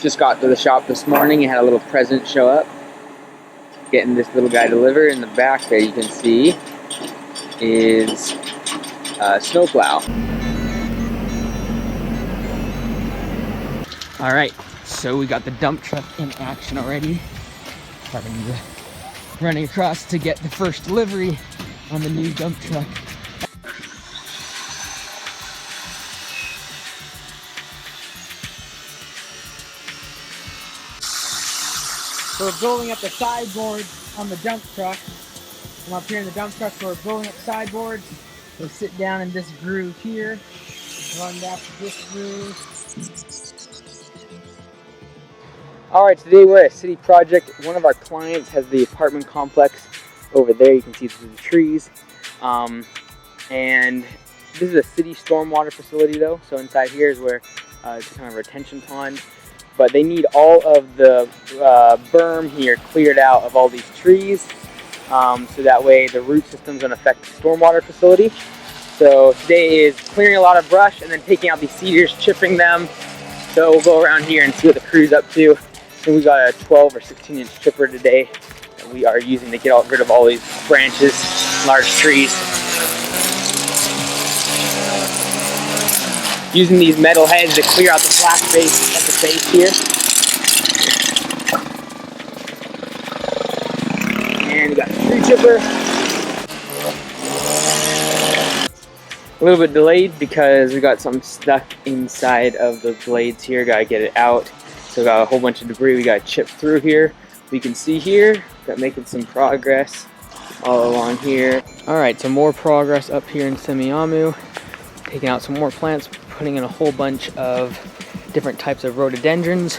Just got to the shop this morning and had a little present show up. Getting this little guy delivered. In the back there you can see is a snowplow. Alright, so we got the dump truck in action already. Running across to get the first delivery on the new dump truck. So we're building up the sideboards on the dump truck. I'm up here in the dump truck, so we're building up sideboards. We'll sit down in this groove here, run back to this groove. Alright, today we're at a city project. One of our clients has the apartment complex over there. You can see through the trees. And this is a city stormwater facility though, so inside here is where it's kind of a retention pond. But they need all of the berm here cleared out of all these trees, so that way the root system's going to affect the stormwater facility. So today is clearing a lot of brush and then taking out these cedars, chipping them. So we'll go around here and see what the crew's up to. And we got a 12 or 16 inch chipper today that we are using to get rid of all these branches, large trees. Using these metal heads to clear out the black base at the base here. And we got the tree chipper. A little bit delayed because we got something stuck inside of the blades here. Gotta get it out. So we got a whole bunch of debris we gotta chip through here. We can see here, got making some progress all along here. Alright, so more progress up here in Semiahmoo. Taking out some more plants, putting in a whole bunch of different types of rhododendrons.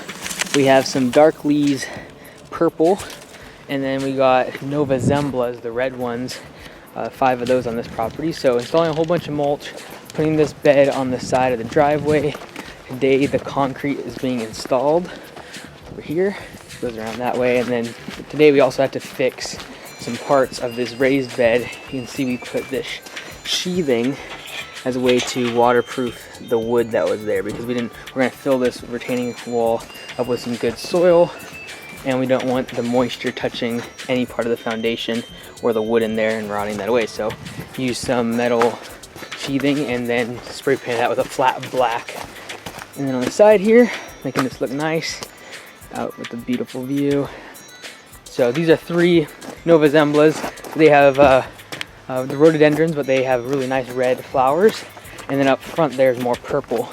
We have some dark leaves, purple, and then we got Nova Zemblas, the red ones, 5 of those on this property. So installing a whole bunch of mulch, putting this bed on the side of the driveway. Today the concrete is being installed over here. It goes around that way, and then today we also have to fix some parts of this raised bed. You can see we put this sheathing as a way to waterproof the wood that was there, because we're going to fill this retaining wall up with some good soil, and we don't want the moisture touching any part of the foundation or the wood in there and rotting that away. So use some metal sheathing and then spray paint that with a flat black. And then on the side here, making this look nice, out with a beautiful view. So these are 3 Nova Zemblas. They have the rhododendrons, but they have really nice red flowers. And then up front there's more purple.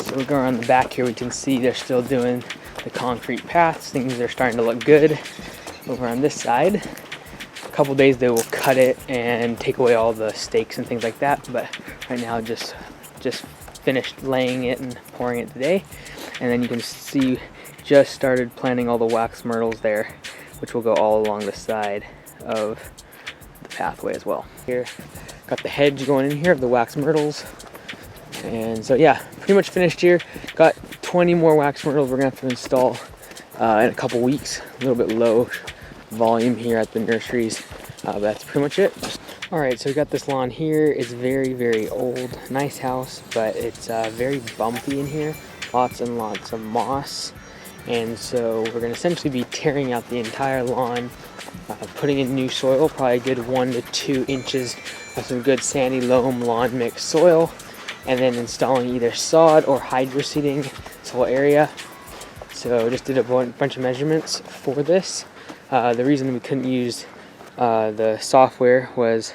So we go around the back here, we can see they're still doing the concrete paths. Things are starting to look good. Over on this side, a couple days they will cut it and take away all the stakes and things like that. But right now just finished laying it and pouring it today. And then you can see just started planting all the wax myrtles there, which will go all along the side of the pathway as well. Here, got the hedge going in here of the wax myrtles. And so yeah, pretty much finished here. Got 20 more wax myrtles we're gonna have to install in a couple weeks. A little bit low volume here at the nurseries. But that's pretty much it. Alright, so we got this lawn here. It's very, very old. Nice house, but it's very bumpy in here. Lots and lots of moss. And so we're going to essentially be tearing out the entire lawn, putting in new soil, probably a good 1 to 2 inches of some good sandy loam lawn mix soil, and then installing either sod or hydroseeding this whole area. So just did a bunch of measurements for this. The reason we couldn't use the software was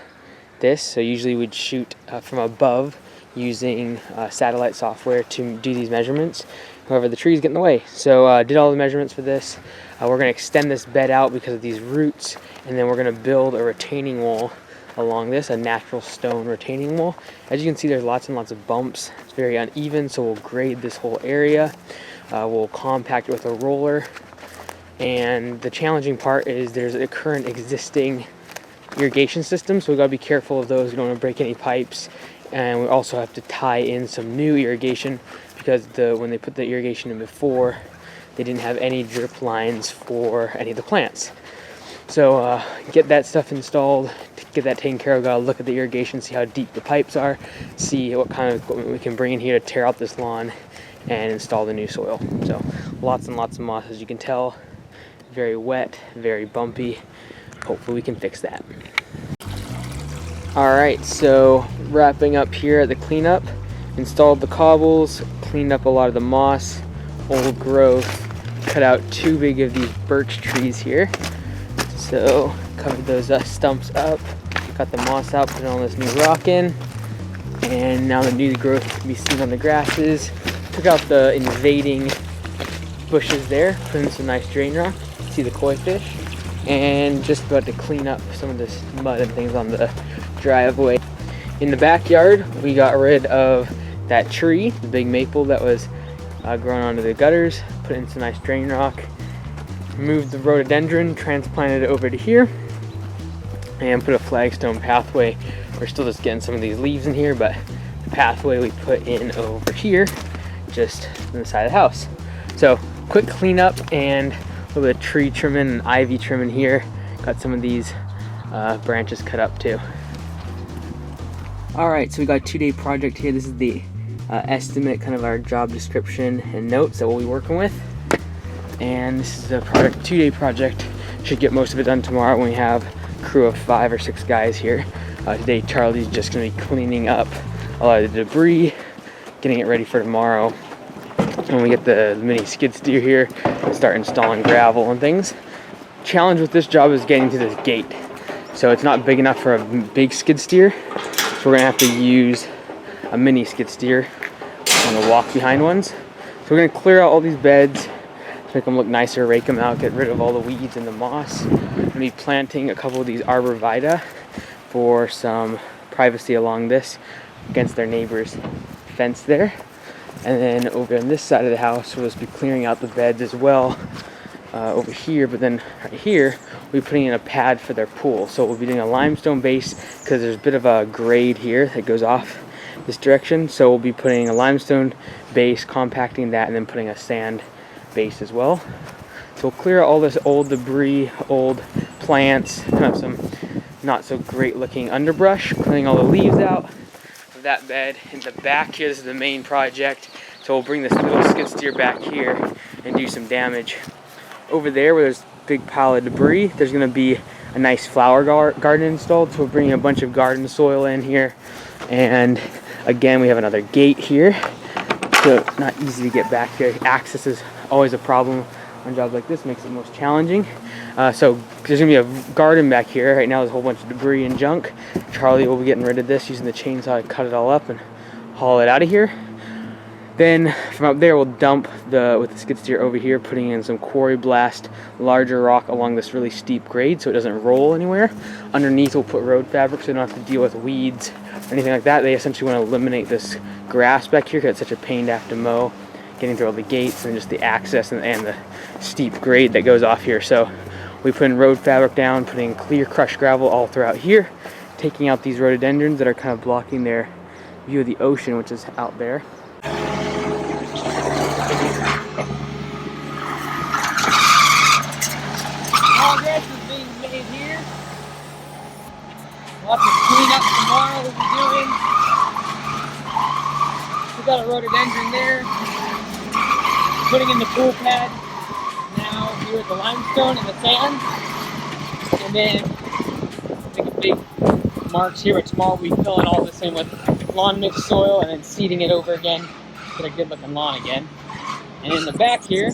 this. So usually we'd shoot from above using satellite software to do these measurements. However, the trees get in the way. So did all the measurements for this. We're going to extend this bed out because of these roots, and then we're going to build a retaining wall along this, a natural stone retaining wall. As you can see, there's lots and lots of bumps. It's very uneven, so we'll grade this whole area. We'll compact it with a roller. And the challenging part is there's a current existing irrigation system, so we've got to be careful of those. We don't want to break any pipes. And we also have to tie in some new irrigation, because when they put the irrigation in before, they didn't have any drip lines for any of the plants. So get that stuff installed, get that taken care of. Gotta look at the irrigation, see how deep the pipes are, see what kind of equipment we can bring in here to tear out this lawn and install the new soil. So lots and lots of moss, as you can tell. Very wet, very bumpy. Hopefully we can fix that. Alright, so wrapping up here at the cleanup. Installed the cobbles, cleaned up a lot of the moss, old growth, cut out 2 big of these birch trees here. So covered those stumps up, got the moss out, put all this new rock in, and now the new growth can be seen on the grasses. Took out the invading bushes there, put in some nice drain rock, see the koi fish, and just about to clean up some of this mud and things on the driveway. In the backyard, we got rid of that tree, the big maple that was growing onto the gutters, put in some nice drain rock, moved the rhododendron, transplanted it over to here, and put a flagstone pathway. We're still just getting some of these leaves in here, but the pathway we put in over here, just on the side of the house. So quick cleanup and a little bit of tree trimming and ivy trimming here. Got some of these branches cut up too. Alright, so we got a 2-day project here. This is the estimate, kind of our job description and notes that we'll be working with. And this is a project, 2-day project. Should get most of it done tomorrow when we have a crew of 5 or 6 guys here. Today Charlie's just going to be cleaning up a lot of the debris, getting it ready for tomorrow. When we get the mini skid steer here, start installing gravel and things. Challenge with this job is getting to this gate. So it's not big enough for a big skid steer. So we're gonna have to use a mini skid steer on the walk behind ones. So we're gonna clear out all these beds, make them look nicer, rake them out, get rid of all the weeds and the moss. I'm gonna be planting a couple of these arborvitae for some privacy along this against their neighbor's fence there. And then over on this side of the house, we'll just be clearing out the beds as well over here. But then right here, we'll be putting in a pad for their pool. So we'll be doing a limestone base because there's a bit of a grade here that goes off this direction. So we'll be putting a limestone base, compacting that, and then putting a sand base as well. So we'll clear out all this old debris, old plants, kind of some not so great looking underbrush, cleaning all the leaves out of that bed. In the back here, this is the main project. So we'll bring this little skid steer back here and do some damage. Over there where there's a big pile of debris, there's gonna be a nice flower garden installed. So we're bringing a bunch of garden soil in here. And again, we have another gate here. So not easy to get back here. Access is always a problem on jobs like this, makes it most challenging. So there's gonna be a garden back here. Right now there's a whole bunch of debris and junk. Charlie will be getting rid of this using the chainsaw to cut it all up and haul it out of here. Then from up there we'll dump with the skid steer over here, putting in some quarry blast, larger rock along this really steep grade so it doesn't roll anywhere. Underneath we'll put road fabric so we don't have to deal with weeds or anything like that. They essentially want to eliminate this grass back here because it's such a pain to have to mow, getting through all the gates and just the access and the steep grade that goes off here. So we put in road fabric down, putting clear crushed gravel all throughout here, taking out these rhododendrons that are kind of blocking their view of the ocean, which is out there. Progress is being made here. Lots of cleanup tomorrow we'll be doing. We got a rhododendron there. Putting in the pool pad. Now here with the limestone and the sand. And then make a big marks here. But tomorrow we fill in all this in with lawn mix soil and then seeding it over again. Get a good looking lawn again. And in the back here,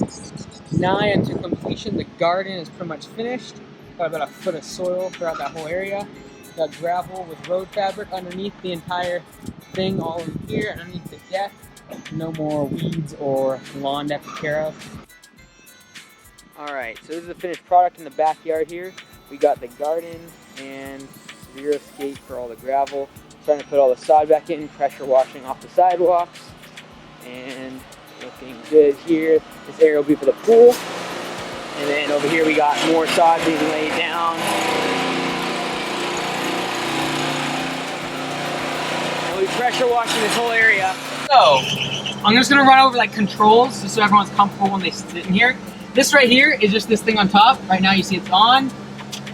nigh unto completion, the garden is pretty much finished. Got about a foot of soil throughout that whole area. Got gravel with road fabric underneath the entire thing, all in here, underneath the deck. No more weeds or lawn to have to take care of. Alright, so this is the finished product in the backyard here. We got the garden and zero skate for all the gravel. Starting to put all the sod back in, pressure washing off the sidewalks. And looking good here. This area will be for the pool. And then over here we got more sod being laid down. And we'll be pressure washing this whole area. So, I'm just gonna run over like controls just so everyone's comfortable when they sit in here. This right here is just this thing on top. Right now you see it's on.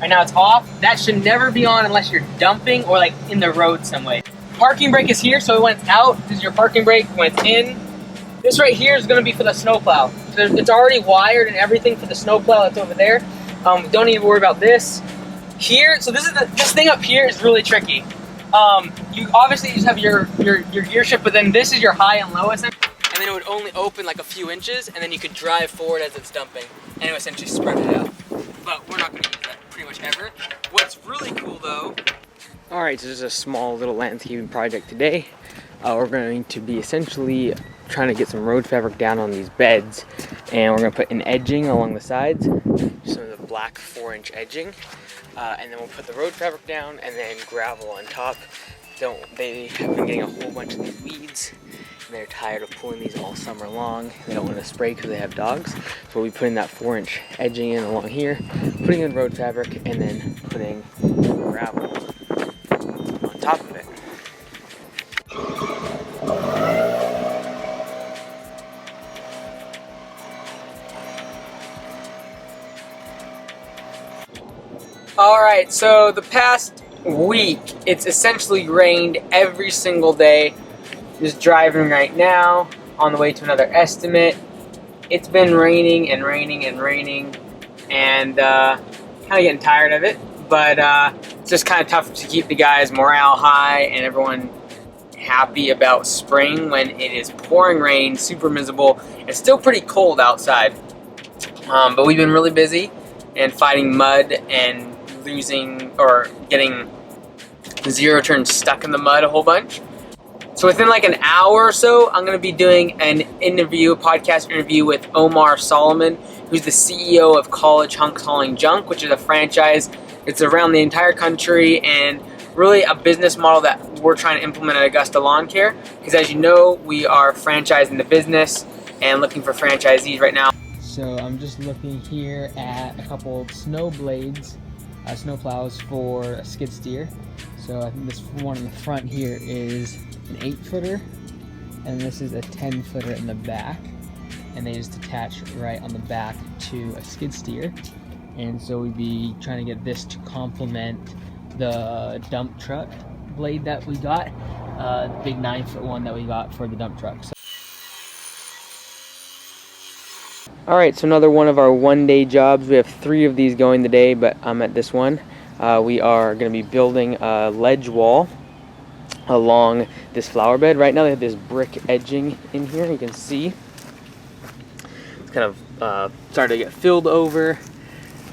Right now it's off. That should never be on unless you're dumping or like in the road some way. Parking brake is here, so when it's out, this is your parking brake. When it's in, This right here is going to be for the snowplow. It's already wired and everything for the snowplow that's over there. Don't even worry about this. Here, so this thing up here is really tricky. You obviously just have your gear shift, but then this is your high and low essentially. And then it would only open like a few inches, and then you could drive forward as it's dumping, and it would essentially spread it out. But we're not going to use that pretty much ever. What's really cool though. All right, so this is a small little landscaping project today. We're going to be essentially trying to get some road fabric down on these beds, and we're going to put an edging along the sides, some of the black 4-inch edging, and then we'll put the road fabric down and then gravel on top. They have been getting a whole bunch of these weeds, and they're tired of pulling these all summer long. They don't want to spray because they have dogs, so we'll be putting that 4-inch edging in along here, putting in road fabric, and then putting gravel on top of it. Alright, so the past week, it's essentially rained every single day. Just driving right now, on the way to another estimate. It's been raining and raining and raining, and kind of getting tired of it. But it's just kind of tough to keep the guys' morale high and everyone happy about spring when it is pouring rain, super miserable. It's still pretty cold outside, but we've been really busy and fighting mud and losing or getting ZeroTurn stuck in the mud a whole bunch. So within like an hour or so, I'm going to be doing a podcast interview with Omar Solomon, who's the CEO of College Hunks Hauling Junk, which is a franchise. It's around the entire country and really a business model that we're trying to implement at Augusta Lawn Care. Because as you know, we are franchising the business and looking for franchisees right now. So I'm just looking here at a couple of snow blades, snow plows for a skid steer. So I think this one in the front here is an 8-footer, and this is a 10-footer in the back, and they just attach right on the back to a skid steer. And so we'd be trying to get this to complement the dump truck blade that we got, the big 9-foot one that we got for the dump truck. So all right, so another one of our one-day jobs. We have 3 of these going today, but I'm at this one. We are going to be building a ledge wall along this flower bed. Right now they have this brick edging in here. You can see it's kind of starting to get filled over.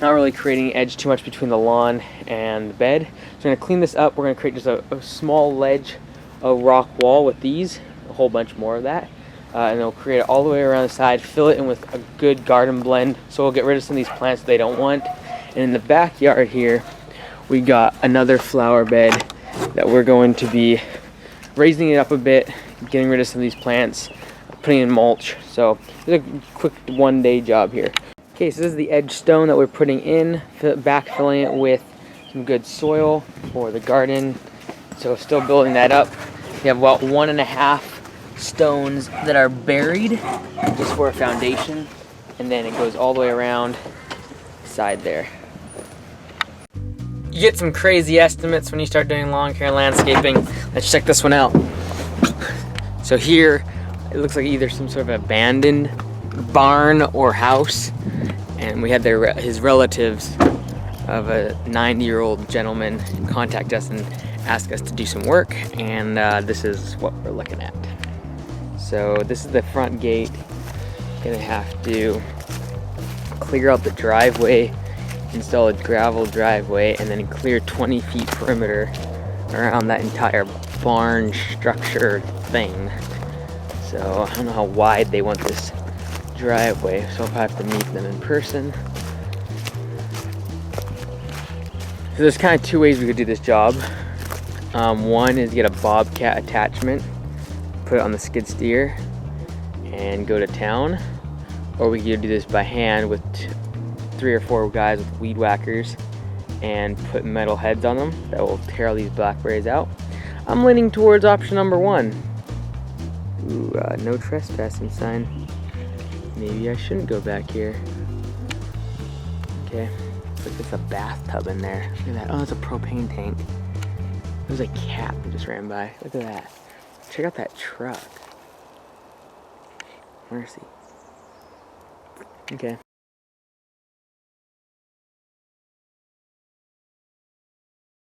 Not really creating edge too much between the lawn and the bed. So we're going to clean this up. We're going to create just a small ledge, a rock wall with these, a whole bunch more of that. And then we'll create it all the way around the side, fill it in with a good garden blend. So we'll get rid of some of these plants they don't want. And in the backyard here, we got another flower bed that we're going to be raising it up a bit, getting rid of some of these plants, putting in mulch. So it's a quick one-day job here. Okay, so this is the edge stone that we're putting in, backfilling it with some good soil for the garden. So still building that up. We have about 1.5 stones that are buried just for a foundation, and then it goes all the way around the side there. You get some crazy estimates when you start doing lawn care and landscaping. Let's check this one out. So here it looks like either some sort of abandoned barn or house, and we had his relatives of a 90-year-old gentleman contact us and ask us to do some work, and this is what we're looking at. So this is the front gate. Gonna have to clear out the driveway, install a gravel driveway, and then clear 20 feet perimeter around that entire barn structure thing. So I don't know how wide they want this driveway, so I'll have to meet them in person. So there's kind of 2 ways we could do this job. One is get a bobcat attachment, put it on the skid steer, and go to town. Or we could do this by hand with 3 or 4 guys with weed whackers and put metal heads on them that will tear all these blackberries out. I'm leaning towards option number 1. Ooh, no trespassing sign. Maybe I shouldn't go back here. Okay, looks like there's a bathtub in there. Look at that. Oh, it's a propane tank. There's a cat that just ran by. Look at that. Check out that truck. Mercy. Okay.